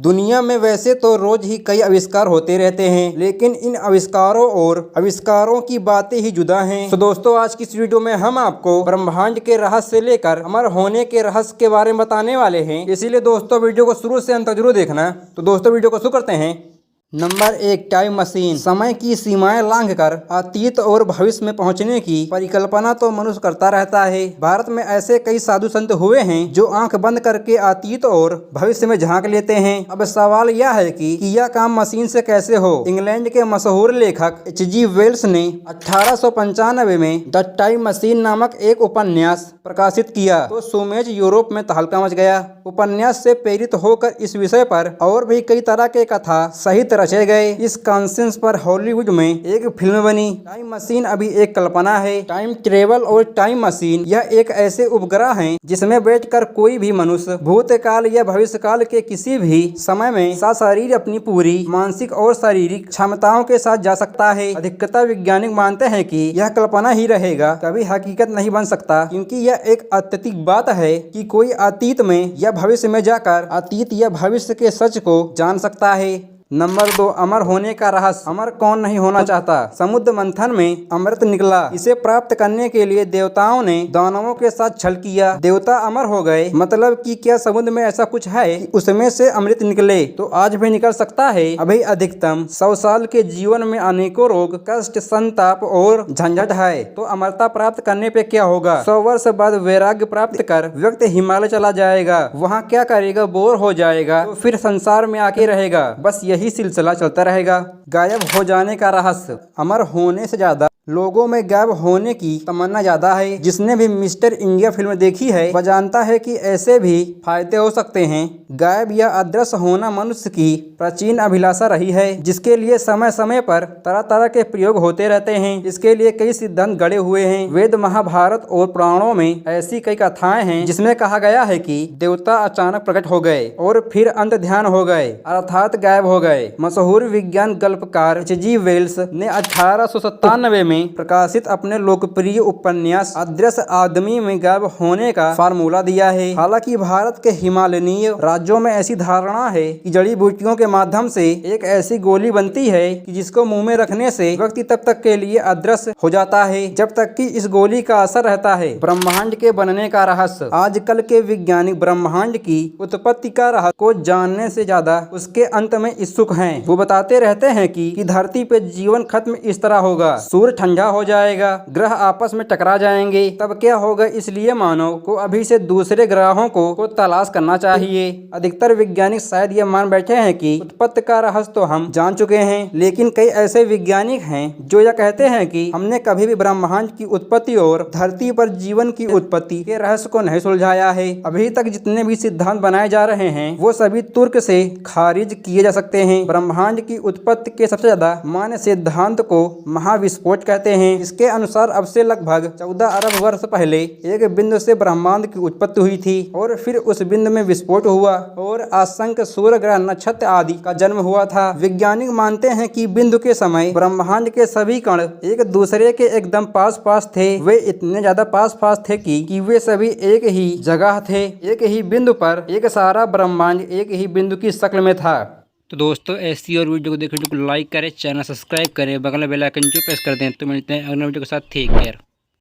दुनिया में वैसे तो रोज ही कई आविष्कार होते रहते हैं, लेकिन इन आविष्कारों और आविष्कारों की बातें ही जुदा हैं। तो दोस्तों, आज की इस वीडियो में हम आपको ब्रह्मांड के रहस्य से लेकर अमर होने के रहस्य के बारे में बताने वाले हैं। इसीलिए दोस्तों, वीडियो को शुरू से अंत तक जरूर देखना। तो दोस्तों, वीडियो को शुरू करते हैं। Number 1, time machine. समय की सीमाएं लांघकर अतीत और भविष्य में पहुंचने की परिकल्पना तो मनुष्य करता रहता है। भारत में ऐसे कई साधु संत हुए हैं जो आंख बंद करके अतीत और भविष्य में झांक लेते हैं। अब सवाल यह है कि यह काम मशीन से कैसे हो। इंग्लैंड के मशहूर लेखक H.G. वेल्स ने 1895 में द टाइम मशीन नामक एक उपन्यास प्रकाशित किया तो सुमेज यूरोप में तहलका मच गया। उपन्यास से प्रेरित होकर इस विषय पर और भी कई तरह के कथा सहित रचे गए। इस कॉन्सेंस पर हॉलीवुड में एक फिल्म बनी। टाइम मशीन अभी एक कल्पना है। टाइम ट्रेवल और टाइम मशीन यह एक ऐसे उपग्रह हैं जिसमें बैठकर कोई भी मनुष्य भूतकाल या भविष्यकाल के किसी भी समय में सशरीर अपनी पूरी मानसिक और शारीरिक क्षमताओं के साथ जा सकता है। अधिकतर वैज्ञानिक मानते हैं कि यह कल्पना ही रहेगा, कभी हकीकत नहीं बन सकता, क्योंकि यह एक अत्यधिक बात है कि कोई अतीत में या भविष्य में जाकर अतीत या भविष्य के सच को जान सकता है। नंबर 2, अमर होने का रहस्य। अमर कौन नहीं होना चाहता। समुद्र मंथन में अमृत निकला। इसे प्राप्त करने के लिए देवताओं ने दानवों के साथ छल किया। देवता अमर हो गए। मतलब कि क्या समुद्र में ऐसा कुछ है कि उसमें से अमृत निकले? तो आज भी निकल सकता है। अभी अधिकतम 100 साल के जीवन में अनेकों रोग, कष्ट, संताप और झंझट है, तो अमरता प्राप्त करने पे क्या होगा? 100 वर्ष बाद वैराग्य प्राप्त कर व्यक्ति हिमालय चला जाएगा। वहाँ क्या करेगा? बोर हो जाएगा, तो फिर संसार में आके रहेगा। बस यही सिलसिला चलता रहेगा। गायब हो जाने का रहस्य। अमर होने से ज्यादा लोगों में गायब होने की तमन्ना ज्यादा है। जिसने भी मिस्टर इंडिया फिल्म देखी है वह जानता है कि ऐसे भी फायदे हो सकते हैं। गायब या अदृश्य होना मनुष्य की प्राचीन अभिलाषा रही है, जिसके लिए समय समय पर तरह तरह के प्रयोग होते रहते हैं। इसके लिए कई सिद्धांत गढ़े हुए हैं। वेद, महाभारत और पुराणों में ऐसी कई कथाएं हैं जिसमें कहा गया है कि देवता अचानक प्रकट हो गए और फिर अंत ध्यान हो गए, अर्थात गायब हो गए। मशहूर विज्ञान गल्पकार H.G. वेल्स ने 1897 में प्रकाशित अपने लोकप्रिय उपन्यास अदृश्य आदमी में गायब होने का फार्मूला दिया है। हालांकि भारत के हिमालयीय राज्यों में ऐसी धारणा है कि जड़ी बूटियों के माध्यम से एक ऐसी गोली बनती है कि जिसको मुंह में रखने से व्यक्ति तब तक के लिए अदृश्य हो जाता है जब तक कि इस गोली का असर रहता है। ब्रह्मांड के बनने का रहस्य। आजकल के वैज्ञानिक ब्रह्मांड की उत्पत्ति का रहस्य को जानने से ज्यादा उसके अंत में इच्छुक हैं। वो बताते रहते हैं कि धरती पे जीवन खत्म इस तरह होगा, सूर्य ठंडा हो जाएगा, ग्रह आपस में टकरा जाएंगे, तब क्या होगा? इसलिए मानव को अभी से दूसरे ग्रहों को तलाश करना चाहिए। अधिकतर वैज्ञानिक शायद ये मान बैठे हैं कि उत्पत्ति का रहस्य तो हम जान चुके हैं, लेकिन कई ऐसे वैज्ञानिक हैं जो यह कहते हैं कि हमने कभी भी ब्रह्मांड की उत्पत्ति और धरती पर जीवन की उत्पत्ति के रहस्य को नहीं सुलझाया है। अभी तक जितने भी सिद्धांत बनाए जा रहे हैं वो सभी तुर्क से खारिज किए जा सकते हैं। ब्रह्मांड की उत्पत्ति के सबसे ज्यादा मान्य सिद्धांत को महाविस्फोट कहते हैं। इसके अनुसार अब से लगभग 14 अरब वर्ष पहले एक बिंदु से ब्रह्मांड की उत्पत्ति हुई थी और फिर उस बिंदु में विस्फोट हुआ और असंख्य सूर्य, ग्रह, नक्षत्र आदि का जन्म हुआ था। वैज्ञानिक मानते हैं कि बिंदु के समय ब्रह्मांड के सभी कण एक दूसरे के एकदम पास पास थे। वे इतने ज्यादा पास पास थे कि वे सभी एक ही जगह थे, एक ही बिंदु पर। एक सारा ब्रह्मांड एक ही बिंदु की शक्ल में था। तो दोस्तों, ऐसी और वीडियो को देखने को लाइक करें, चैनल सब्सक्राइब करें, बगल में बेल आइकन जो प्रेस कर दें। तो मिलते हैं अगले वीडियो के साथ। Take care.